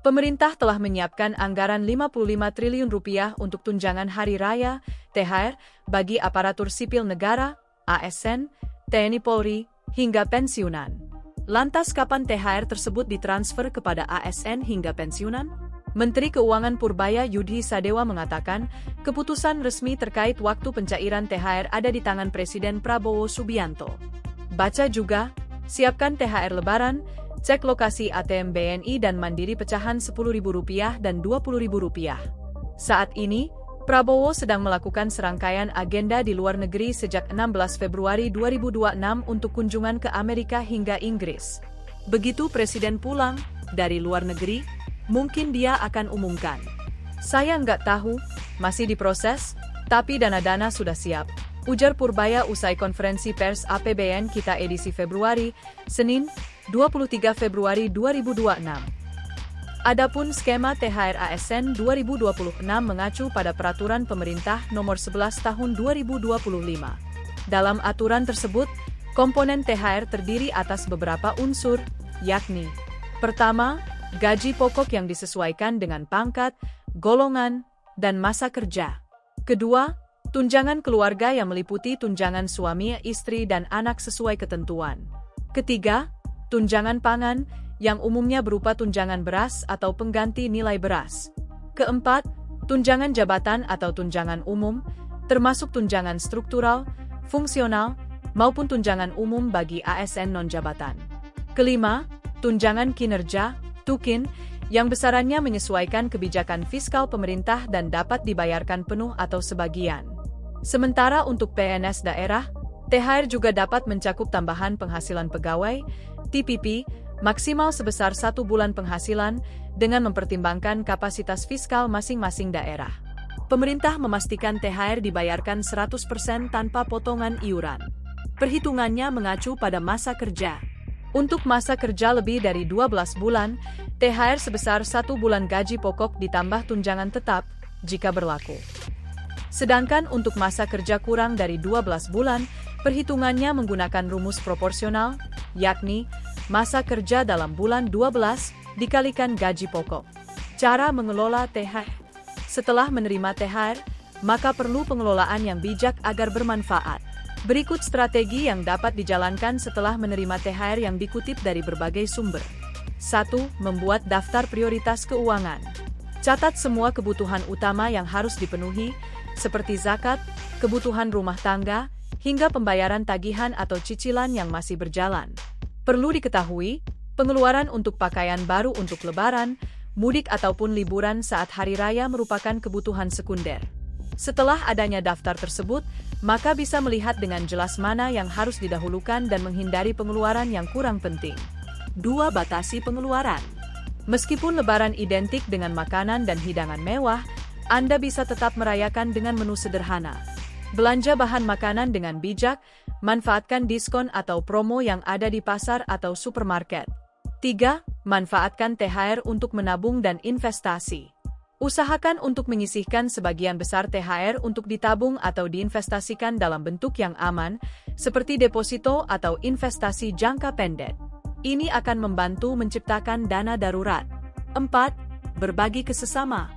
Pemerintah telah menyiapkan anggaran Rp55 triliun untuk tunjangan hari raya, THR, bagi aparatur sipil negara, ASN, TNI Polri, hingga pensiunan. Lantas kapan THR tersebut ditransfer kepada ASN hingga pensiunan? Menteri Keuangan Purbaya Yudhi Sadewa mengatakan, keputusan resmi terkait waktu pencairan THR ada di tangan Presiden Prabowo Subianto. Baca juga, siapkan THR Lebaran, cek lokasi ATM BNI dan Mandiri pecahan Rp10.000 dan Rp20.000. Saat ini, Prabowo sedang melakukan serangkaian agenda di luar negeri sejak 16 Februari 2026 untuk kunjungan ke Amerika hingga Inggris. Begitu Presiden pulang dari luar negeri, mungkin dia akan umumkan. Saya nggak tahu, masih diproses, tapi dana-dana sudah siap. Ujar Purbaya usai konferensi pers APBN Kita edisi Februari, Senin, 23 Februari 2026. Adapun skema THR ASN 2026 mengacu pada Peraturan Pemerintah Nomor 11 Tahun 2025. Dalam aturan tersebut, komponen THR terdiri atas beberapa unsur, yakni: pertama, gaji pokok yang disesuaikan dengan pangkat, golongan, dan masa kerja. Kedua, tunjangan keluarga yang meliputi tunjangan suami, istri, dan anak sesuai ketentuan. Ketiga, tunjangan pangan, yang umumnya berupa tunjangan beras atau pengganti nilai beras. Keempat, tunjangan jabatan atau tunjangan umum, termasuk tunjangan struktural, fungsional, maupun tunjangan umum bagi ASN non-jabatan. Kelima, tunjangan kinerja, TUKIN, yang besarannya menyesuaikan kebijakan fiskal pemerintah dan dapat dibayarkan penuh atau sebagian. Sementara untuk PNS daerah, THR juga dapat mencakup tambahan penghasilan pegawai, TPP, maksimal sebesar 1 bulan penghasilan, dengan mempertimbangkan kapasitas fiskal masing-masing daerah. Pemerintah memastikan THR dibayarkan 100% tanpa potongan iuran. Perhitungannya mengacu pada masa kerja. Untuk masa kerja lebih dari 12 bulan, THR sebesar 1 bulan gaji pokok ditambah tunjangan tetap, jika berlaku. Sedangkan untuk masa kerja kurang dari 12 bulan, perhitungannya menggunakan rumus proporsional, yakni masa kerja dalam bulan 12 dikalikan gaji pokok. Cara mengelola THR. Setelah menerima THR, maka perlu pengelolaan yang bijak agar bermanfaat. Berikut strategi yang dapat dijalankan setelah menerima THR yang dikutip dari berbagai sumber. 1. Membuat daftar prioritas keuangan. Catat semua kebutuhan utama yang harus dipenuhi, seperti zakat, kebutuhan rumah tangga, hingga pembayaran tagihan atau cicilan yang masih berjalan. Perlu diketahui, pengeluaran untuk pakaian baru untuk lebaran, mudik ataupun liburan saat hari raya merupakan kebutuhan sekunder. Setelah adanya daftar tersebut, maka bisa melihat dengan jelas mana yang harus didahulukan dan menghindari pengeluaran yang kurang penting. 2. Batasi pengeluaran. Meskipun lebaran identik dengan makanan dan hidangan mewah, Anda bisa tetap merayakan dengan menu sederhana. Belanja bahan makanan dengan bijak, manfaatkan diskon atau promo yang ada di pasar atau supermarket. 3. Manfaatkan THR untuk menabung dan investasi. Usahakan untuk menyisihkan sebagian besar THR untuk ditabung atau diinvestasikan dalam bentuk yang aman, seperti deposito atau investasi jangka pendek. Ini akan membantu menciptakan dana darurat. 4. Berbagi ke sesama.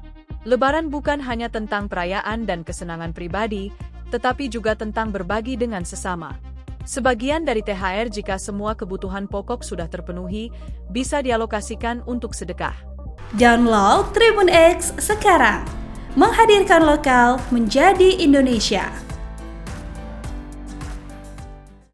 Lebaran bukan hanya tentang perayaan dan kesenangan pribadi, tetapi juga tentang berbagi dengan sesama. Sebagian dari THR jika semua kebutuhan pokok sudah terpenuhi, bisa dialokasikan untuk sedekah. Download Tribun X sekarang, menghadirkan lokal menjadi Indonesia.